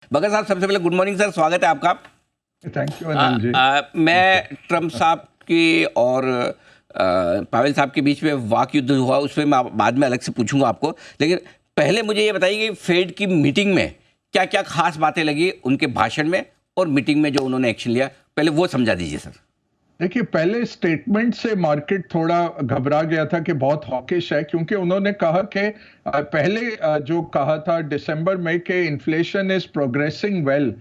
भगत साहब, सबसे पहले गुड मॉर्निंग सर, स्वागत है आपका। Thank you Anil ji. मैं ट्रम्प साहब की और पावेल साहब के बीच में वाक युद्ध हुआ, उसमें मैं बाद में अलग से पूछूंगा आपको, लेकिन पहले मुझे ये बताइए कि फेड की मीटिंग में क्या क्या खास बातें लगी उनके भाषण में और मीटिंग में जो उन्होंने एक्शन लिया, पहले वो समझा दीजिए सर। देखिए, पहले स्टेटमेंट से मार्केट थोड़ा घबरा गया था कि बहुत हॉकिश है, क्योंकि उन्होंने कहा कि पहले जो कहा था दिसंबर में कि inflation is progressing well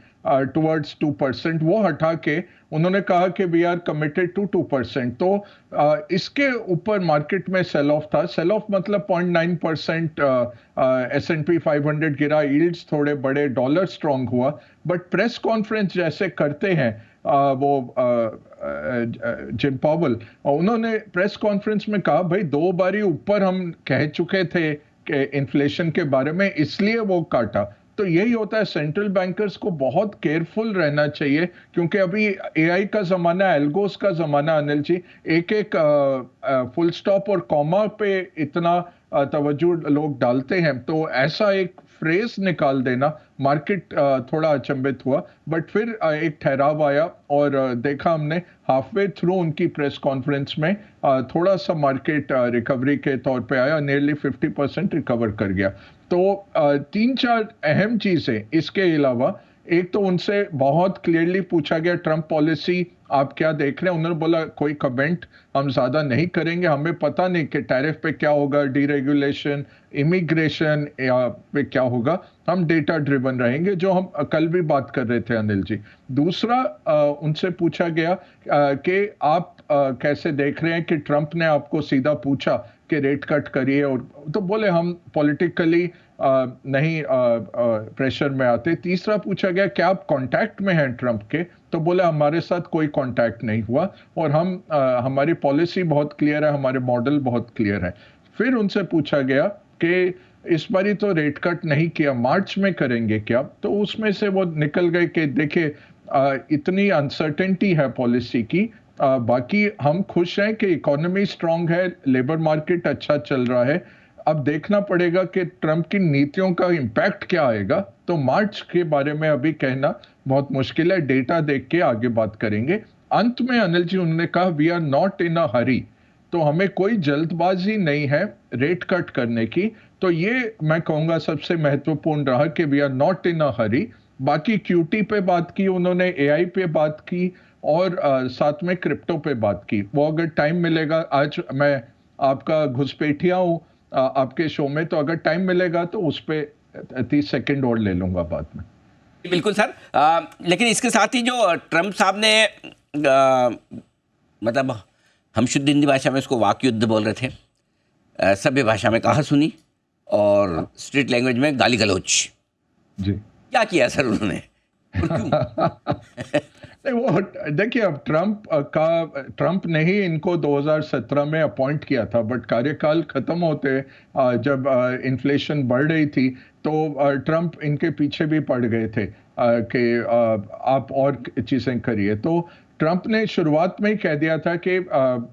towards 2%, वो हटा के उन्होंने कहा कि वी आर कमिटेड टू 2%। तो इसके ऊपर मार्केट में सेल ऑफ था। सेल ऑफ मतलब 0.9% S&P 500 गिरा, यील्ड्स थोड़े बड़े, डॉलर स्ट्रांग हुआ। बट प्रेस कॉन्फ्रेंस जैसे करते हैं वो जिम पावल, और उन्होंने प्रेस कॉन्फ्रेंस में कहा भाई 2 बारी ऊपर हम कह चुके थे कि इन्फ्लेशन के बारे में, इसलिए वो काटा। तो यही होता है, सेंट्रल बैंकर्स को बहुत केयरफुल रहना चाहिए, क्योंकि अभी एआई का जमाना, एल्गोस का जमाना अनिल जी। एक एक फुल स्टॉप और कॉमा पे इतना तवज्जो लोग डालते हैं, तो ऐसा एक फ्रेज निकाल देना, मार्केट थोड़ा अचंभित हुआ। बट फिर एक ठहराव आया और देखा हमने हाफवे थ्रू उनकी प्रेस कॉन्फ्रेंस में थोड़ा सा मार्केट रिकवरी के तौर पे आया, नियरली 50% रिकवर कर गया। तो 3-4 अहम चीजें इसके अलावा, एक तो उनसे बहुत क्लियरली पूछा गया ट्रम्प पॉलिसी आप क्या देख रहे हैं। उन्होंने बोला कोई कमेंट हम ज्यादा नहीं करेंगे, हमें पता नहीं कि टैरिफ पे क्या होगा, डीरेगुलेशन, इमिग्रेशन पे क्या होगा, हम डेटा ड्रिवन रहेंगे, जो हम कल भी बात कर रहे थे अनिल जी। दूसरा उनसे पूछा गया कि आप कैसे देख रहे हैं कि ट्रम्प ने आपको सीधा पूछा कि रेट कट करिए, और तो बोले हम पॉलिटिकली नहीं प्रेशर में आते। तीसरा पूछा गया क्या आप कांटेक्ट में हैं ट्रम्प के, तो बोले हमारे साथ कोई कांटेक्ट नहीं हुआ, और हम हमारी पॉलिसी बहुत क्लियर है, हमारे मॉडल बहुत क्लियर है। फिर उनसे पूछा गया कि इस बारी तो रेट कट नहीं किया, मार्च में करेंगे क्या, तो उसमें से वो निकल गए कि देखिए इतनी अनसर्टेनिटी है पॉलिसी की, बाकी हम खुश हैं कि इकोनॉमी स्ट्रांग है, लेबर मार्केट अच्छा चल रहा है, अब देखना पड़ेगा कि ट्रम्प की नीतियों का इंपैक्ट क्या आएगा। तो मार्च के बारे में अभी कहना बहुत मुश्किल है, डेटा देख के आगे बात करेंगे। अंत में अनिल जी उन्होंने कहा वी आर नॉट इन अ हरी, तो हमें कोई जल्दबाजी नहीं है रेट कट करने की। तो ये मैं कहूंगा सबसे महत्वपूर्ण रहा कि वी आर नॉट इन अ हरी। बाकी क्यूटी पे बात की उन्होंने, एआई पे बात की, और साथ में क्रिप्टो पे बात की। वो अगर टाइम मिलेगा, आज मैं आपका घुसपैठिया हूँ आपके शो में, तो अगर टाइम मिलेगा तो उस पर 30 सेकेंड और ले लूंगा बाद में। बिल्कुल सर। लेकिन इसके साथ ही जो ट्रम्प साहब ने मतलब हम शुद्ध हिंदी भाषा में इसको वाक युद्ध बोल रहे थे, सभ्य भाषा में कहा सुनी और स्ट्रीट लैंग्वेज में गाली गलौज, जी। क्या किया सर उन्होंने और क्यों? नहीं, वो देखिए, अब ट्रम्प ने ही इनको 2017 में अपॉइंट किया था, बट कार्यकाल खत्म होते जब इन्फ्लेशन बढ़ रही थी, तो ट्रम्प इनके पीछे भी पड़ गए थे कि आप और चीजें करिए। तो ट्रम्प ने शुरुआत में ही कह दिया था कि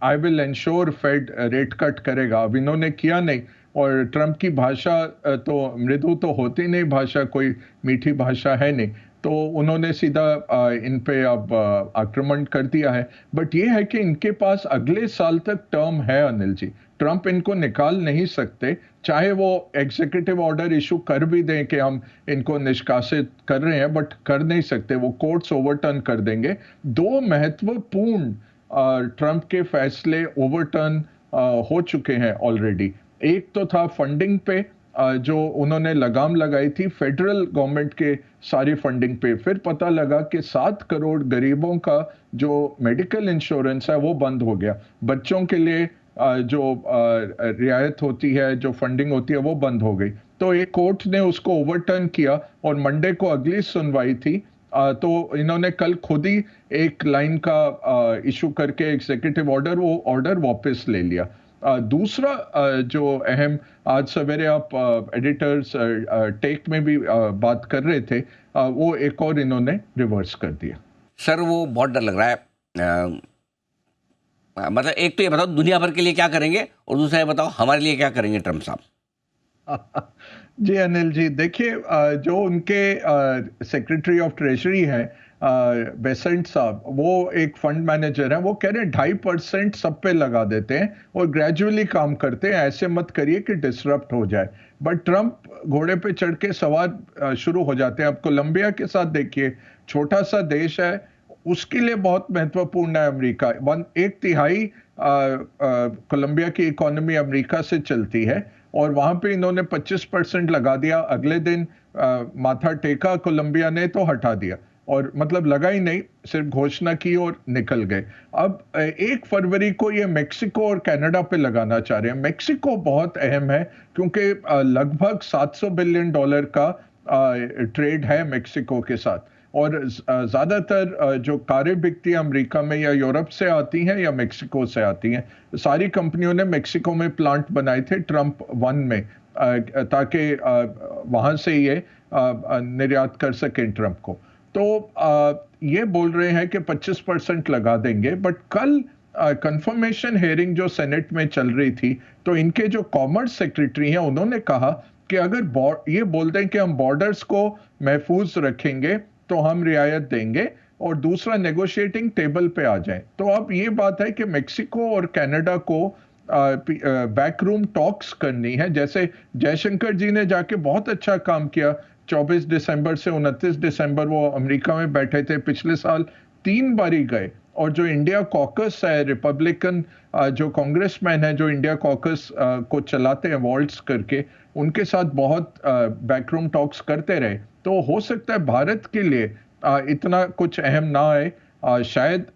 I will ensure Fed rate cut करेगा। अब इन्होंने किया नहीं, और ट्रम्प की भाषा तो मृदु तो होती नहीं, भाषा कोई मीठी भाषा है नहीं, तो उन्होंने सीधा इन पे अब आक्रमण कर दिया है। बट ये है कि इनके पास अगले साल तक टर्म है अनिल जी, ट्रम्प इनको निकाल नहीं सकते, चाहे वो एग्जीक्यूटिव ऑर्डर इशू कर भी दें कि हम इनको निष्कासित कर रहे हैं, बट कर नहीं सकते, वो कोर्ट्स ओवरटर्न कर देंगे। 2 महत्वपूर्ण ट्रम्प के फैसले ओवरटर्न हो चुके हैं ऑलरेडी। एक तो था फंडिंग पे, जो उन्होंने लगाम लगाई थी फेडरल गवर्नमेंट के सारी फंडिंग पे, फिर पता लगा कि 7 करोड़ गरीबों का जो मेडिकल इंश्योरेंस है वो बंद हो गया, बच्चों के लिए जो रियायत होती है, जो फंडिंग होती है, वो बंद हो गई। तो एक कोर्ट ने उसको ओवरटर्न किया, और मंडे को अगली सुनवाई थी। तो इन्होंने कल खुद ही एक लाइन का इशू करके एग्जीक्यूटिव ऑर्डर, वो ऑर्डर वापस ले लिया। दूसरा जो अहम, आज सवेरे आप एडिटर्स टेक में भी बात कर रहे थे, वो एक और इन्होंने रिवर्स कर दिया। सर वो बहुत डर लग रहा है। मतलब एक तो ये बताओ दुनिया भर के लिए क्या करेंगे और दूसरा ये बताओ हमारे लिए क्या करेंगे ट्रम्प साहब। जी अनिल जी, देखिए जो उनके सेक्रेटरी ऑफ ट्रेजरी हैं बेसेंट साहब, वो एक फंड मैनेजर हैं, वो कह रहे हैं 2.5% सब पे लगा देते हैं और ग्रेजुअली काम करते हैं, ऐसे मत करिए कि डिसरप्ट हो जाए। बट ट्रंप घोड़े पे चढ़ के सवार शुरू हो जाते हैं। अब कोलंबिया के साथ देखिए, छोटा सा देश है, उसके लिए बहुत महत्वपूर्ण है अमेरिका। एक तिहाई कोलंबिया की इकोनॉमी अमेरिका से चलती है और वहां पे इन्होंने 25% लगा दिया। अगले दिन माथा टेका कोलंबिया ने तो हटा दिया, और मतलब लगा ही नहीं, सिर्फ घोषणा की और निकल गए। अब 1 फरवरी को ये मेक्सिको और कनाडा पे लगाना चाह रहे हैं। मेक्सिको बहुत अहम है क्योंकि लगभग $700 बिलियन का ट्रेड है मेक्सिको के साथ, और ज्यादातर जो कारें बिकती हैं अमेरिका में या यूरोप से आती हैं या मेक्सिको से आती हैं। सारी कंपनियों ने मेक्सिको में प्लांट बनाए थे ट्रंप 1 में, ताकि वहां से ये निर्यात कर सकें ट्रंप को। तो ये बोल रहे हैं कि 25% लगा देंगे। बट कल कंफर्मेशन हेयरिंग जो सेनेट में चल रही थी, तो इनके जो कॉमर्स सेक्रेटरी हैं उन्होंने कहा कि अगर ये बोल दें कि हम बॉर्डर्स को महफूज रखेंगे तो हम रियायत देंगे, और दूसरा नेगोशिएटिंग टेबल पे आ जाए। तो अब ये बात है कि मेक्सिको और कनाडा को बैकरूम टॉक्स करनी है। जैसे जयशंकर जी ने जाके बहुत अच्छा काम किया, 24 दिसंबर से 29 दिसंबर वो अमेरिका में बैठे थे, पिछले साल 3 बारी गए। और जो इंडिया कॉकस है, रिपब्लिकन जो कांग्रेसमैन है जो इंडिया कॉकस को चलाते हैं वॉल्ट्स करके, उनके साथ बहुत बैकरूम टॉक्स करते रहे। तो हो सकता है भारत के लिए इतना कुछ अहम ना आए। शायद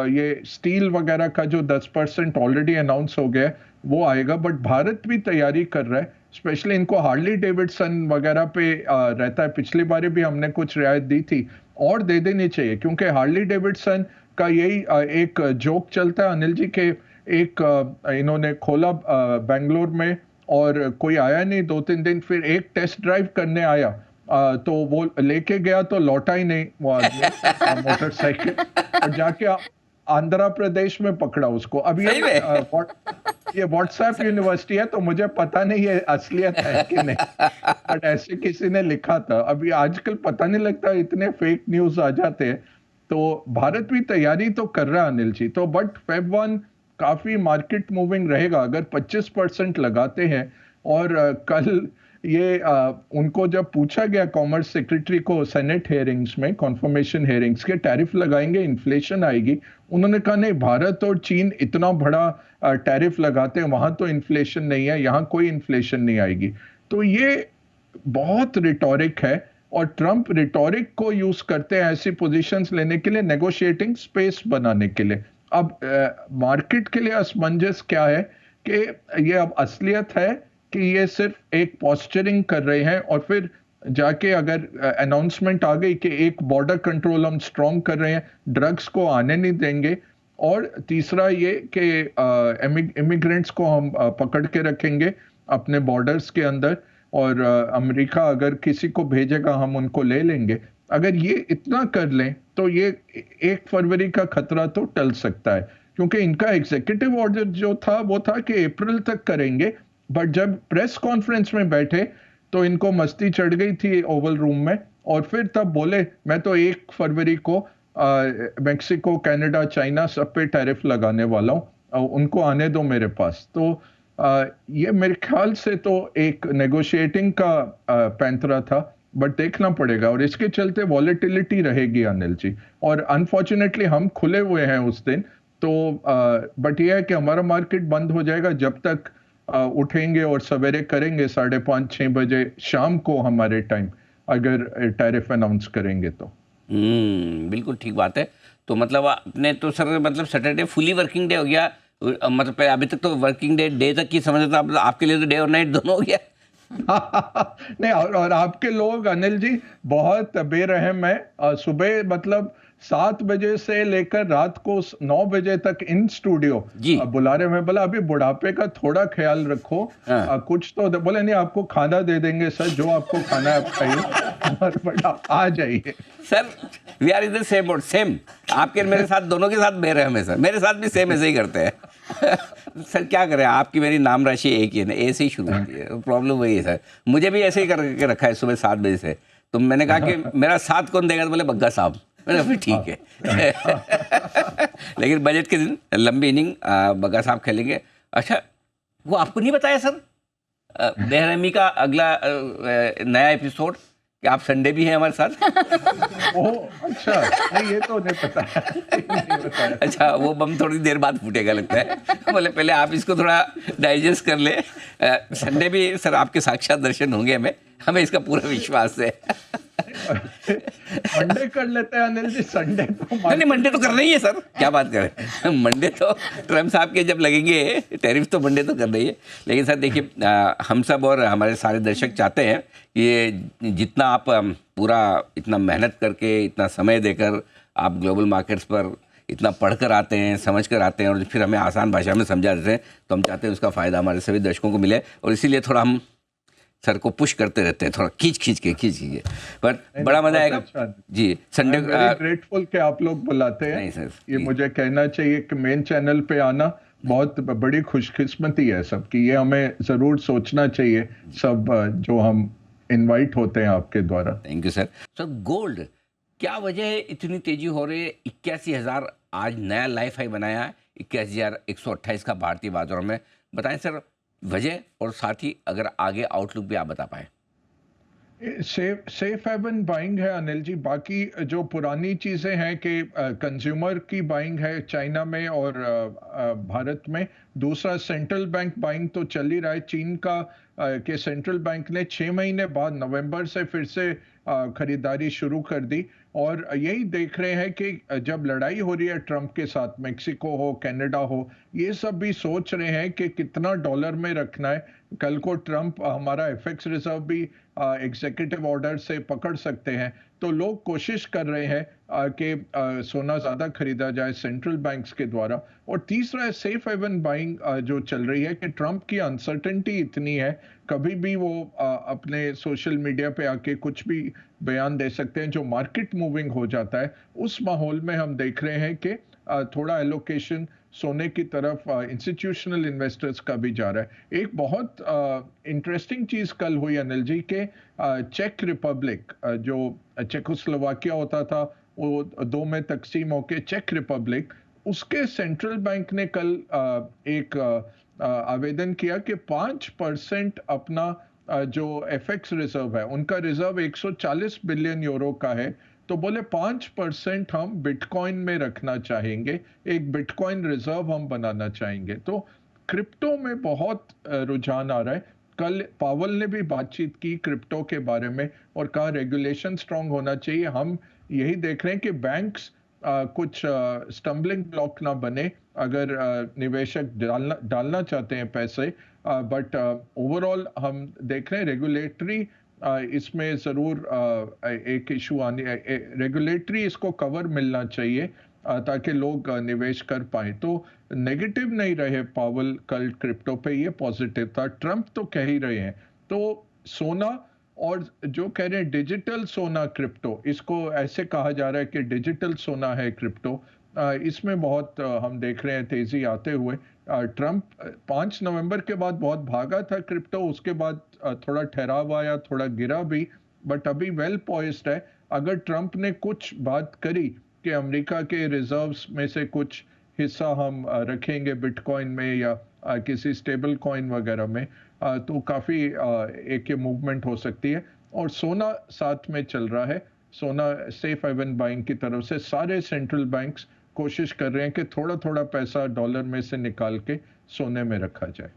ये स्टील वगैरह का जो 10% ऑलरेडी अनाउंस हो गया वो आएगा, बट भारत भी तैयारी कर रहा है। स्पेशली इनको हार्ली डेविडसन वगैरह पे रहता है। पिछली बार भी हमने कुछ रियायत दी थी, और दे देनी चाहिए, क्योंकि हार्ली डेविडसन का यही एक जोक चलता है अनिल जी के, एक इन्होंने खोला बेंगलोर में और कोई आया नहीं 2-3 दिन, फिर एक टेस्ट ड्राइव करने आया तो वो लेके गया तो लौटा ही नहीं वो आदमी मोटरसाइकिल, और जाके आंध्र प्रदेश में पकड़ा उसको। अब ये व्हाट्सएप यूनिवर्सिटी है, तो मुझे पता नहीं ये असलियत है कि नहीं, बट ऐसे किसी ने लिखा था। अभी आजकल पता नहीं लगता, इतने फेक न्यूज आ जाते हैं। तो भारत भी तैयारी तो कर रहा है अनिल जी। तो बट फेब 1 काफी मार्केट मूविंग रहेगा अगर 25% लगाते हैं। और कल ये उनको जब पूछा गया कॉमर्स सेक्रेटरी को सेनेट हेयरिंग्स में, कॉन्फर्मेशन हेयरिंग्स के, टैरिफ लगाएंगे इन्फ्लेशन आएगी, उन्होंने कहा नहीं, भारत और चीन इतना बड़ा टैरिफ लगाते हैं, वहां तो इन्फ्लेशन नहीं है, यहां कोई इन्फ्लेशन नहीं आएगी। तो ये बहुत रिटोरिक है, और ट्रंप रिटोरिक को यूज करते हैं ऐसी पोजीशंस लेने के लिए, नेगोशिएटिंग स्पेस बनाने के लिए। अब मार्केट के लिए असमंजस क्या है कि ये अब असलियत है कि ये सिर्फ एक पोस्चरिंग कर रहे हैं, और फिर जाके अगर अनाउंसमेंट आ गई कि एक बॉर्डर कंट्रोल हम स्ट्रॉन्ग कर रहे हैं, ड्रग्स को आने नहीं देंगे, और तीसरा ये कि इमिग्रेंट्स को हम पकड़ के रखेंगे अपने बॉर्डर्स के अंदर, और अमेरिका अगर किसी को भेजेगा हम उनको ले लेंगे। अगर ये इतना कर लें तो ये 1 फरवरी का खतरा तो टल सकता है, क्योंकि इनका एग्जीक्यूटिव ऑर्डर जो था वो था कि अप्रैल तक करेंगे। बट जब प्रेस कॉन्फ्रेंस में बैठे तो इनको मस्ती चढ़ गई थी ओवल रूम में, और फिर तब बोले मैं तो 1 फरवरी को मेक्सिको, कनाडा, चाइना सब पे टैरिफ लगाने वाला हूं, उनको आने दो मेरे पास। तो ये मेरे ख्याल से तो एक नेगोशिएटिंग का पैंतरा था, बट देखना पड़ेगा। और इसके चलते वॉलेटिलिटी रहेगी अनिल जी, और अनफॉर्चुनेटली हम खुले हुए हैं उस दिन। तो बट ये है कि हमारा मार्केट बंद हो जाएगा जब तक उठेंगे और सवेरे करेंगे 5:30-6 बजे शाम को हमारे टाइम, अगर टैरिफ अनाउंस करेंगे तो। बिल्कुल ठीक बात है। तो मतलब आपने तो सर मतलब सैटरडे फुली वर्किंग डे हो गया, मतलब अभी तक तो वर्किंग डे तक की समझ था, मतलब आपके लिए तो डे और नाइट दोनों हो गया। नहीं, और आपके लोग अनिल जी बहुत बेरहम है। सुबह मतलब 7 बजे से लेकर रात को 9 बजे तक इन स्टूडियो बुला रहे। मैं बोला अभी बुढ़ापे का थोड़ा ख्याल रखो, कुछ तो बोले नहीं आपको खाना दे देंगे सर, जो आपको खाना है आप खाइए, बट आ जाइए sir. We are in the same boat, same आपके मेरे साथ दोनों के साथ बेरहम है सर, मेरे साथ भी सेम ऐसे ही करते हैं। सर क्या करें, आपकी मेरी नाम राशि एक ही है ना, ए से ही शुरू होती है, प्रॉब्लम वही है सर। मुझे भी ऐसे ही करके रखा है सुबह 7 बजे से, तो मैंने कहा कि मेरा साथ कौन देगा, तो बोले बग्गा साहब। मैंने कहा फिर ठीक है। लेकिन बजट के दिन लंबी इनिंग बग्गा साहब खेलेंगे। अच्छा, वो आपको नहीं बताया सर, बेरहमी का अगला नया एपिसोड, कि आप संडे भी हैं हमारे साथ? ओह अच्छा, नहीं ये तो नहीं पता नहीं बताया। अच्छा, वो बम थोड़ी देर बाद फूटेगा लगता है। बोले पहले आप इसको थोड़ा डाइजेस्ट कर ले। संडे भी सर आपके साक्षात दर्शन होंगे, हमें इसका पूरा विश्वास है। मंडे कर लेते हैं अनिल जी, संडे तो नहीं, मंडे तो करना ही है सर, क्या बात करें। मंडे तो ट्रम्प साहब के जब लगेंगे टैरिफ, तो मंडे तो करना ही है। लेकिन सर देखिए, हम सब और हमारे सारे दर्शक चाहते हैं कि जितना आप पूरा इतना मेहनत करके, इतना समय देकर आप ग्लोबल मार्केट्स पर इतना पढ़कर आते हैं, समझ कर आते हैं, और फिर हमें आसान भाषा में समझा देते हैं, तो हम चाहते हैं उसका फ़ायदा हमारे सभी दर्शकों को मिले, और इसीलिए थोड़ा हम सर को पुश करते रहते हैं, थोड़ा खींच के। पर बड़ा मजा आएगा अच्छा। जी। संडे ग्रेटफुल कि आप लोग बुलाते हैं। नहीं सर, ये मुझे कहना चाहिए कि मेन चैनल पे आना बहुत बड़ी खुशकिस्मती है सबकी, ये हमें जरूर सोचना चाहिए सब जो हम इनवाइट होते हैं आपके द्वारा। Thank you sir. Sir gold, क्या वजह है इतनी तेजी हो रही है? 81,000 आज नया लाइफ हाई बनाया है, 81,128 का भारतीय बाजारों में। बताएं सर वजह, और साथ ही अगर आगे आउटलुक भी आप बता पाए। सेफ हेवन बाइंग है अनिल जी। बाकी जो पुरानी चीजें हैं कि कंज्यूमर की बाइंग है चाइना में और भारत में। दूसरा सेंट्रल बैंक बाइंग तो चल ही रहा है। चीन का के सेंट्रल बैंक ने 6 महीने बाद नवंबर से फिर से खरीदारी शुरू कर दी, और यही देख रहे हैं कि जब लड़ाई हो रही है ट्रंप के साथ, मेक्सिको हो, कनाडा हो, ये सब भी सोच रहे हैं कि कितना डॉलर में रखना है। कल को ट्रंप हमारा एफएक्स रिजर्व भी एग्जीक्यूटिव ऑर्डर से पकड़ सकते हैं, तो लोग कोशिश कर रहे हैं कि सोना ज्यादा खरीदा जाए सेंट्रल बैंक्स के द्वारा। और तीसरा है सेफ हेवन बाइंग जो चल रही है कि ट्रंप की अनसर्टेनिटी इतनी है, कभी भी वो अपने सोशल मीडिया पे आके कुछ भी बयान दे सकते हैं जो मार्केट मूविंग हो जाता है। उस माहौल में हम देख रहे हैं कि थोड़ा एलोकेशन सोने की तरफ इंस्टीट्यूशनल इन्वेस्टर्स का भी जा रहा है। एक बहुत इंटरेस्टिंग चीज कल हुई अनिल जी के चेक रिपब्लिक, जो चेकोस्लोवाकिया होता था वो 2 में तकसीम होके चेक रिपब्लिक, उसके सेंट्रल बैंक ने कल एक आवेदन किया कि 5% अपना जो एफएक्स रिजर्व है, उनका रिजर्व 140 बिलियन यूरो का है, तो बोले 5% हम बिटकॉइन में रखना चाहेंगे, एक बिटकॉइन रिजर्व हम बनाना चाहेंगे। तो क्रिप्टो में बहुत रुझान आ रहा है। कल पावल ने भी बातचीत की क्रिप्टो के बारे में और कहा रेगुलेशन स्ट्रांग होना चाहिए। हम यही देख रहे हैं कि बैंक्स कुछ स्टम्बलिंग ब्लॉक ना बने अगर निवेशक डालना चाहते हैं पैसे। बट ओवरऑल हम देख रहे हैं रेगुलेटरी इसमें जरूर एक इशू आने, रेगुलेटरी इसको कवर मिलना चाहिए ताकि लोग निवेश कर पाए। तो नेगेटिव नहीं रहे पावल कल क्रिप्टो पे, ये पॉजिटिव था। ट्रंप तो कह ही रहे हैं, तो सोना और जो कह रहे हैं डिजिटल सोना क्रिप्टो, इसको ऐसे कहा जा रहा है कि डिजिटल सोना है क्रिप्टो। इसमें बहुत हम देख रहे हैं तेजी आते हुए। ट्रंप 5 नवंबर के बाद बहुत भागा था क्रिप्टो, उसके बाद थोड़ा ठहराव आया, थोड़ा गिरा भी, बट अभी वेल पॉइज्ड है। अगर ट्रंप ने कुछ बात करी कि अमेरिका के रिजर्व्स में से कुछ हिस्सा हम रखेंगे बिटकॉइन में या किसी स्टेबल कॉइन वगैरह में, तो काफी एक ये मूवमेंट हो सकती है। और सोना साथ में चल रहा है। सोना सेफ हेवन बाइंग की तरफ से सारे सेंट्रल बैंक्स कोशिश कर रहे हैं कि थोड़ा थोड़ा पैसा डॉलर में से निकाल के सोने में रखा जाए।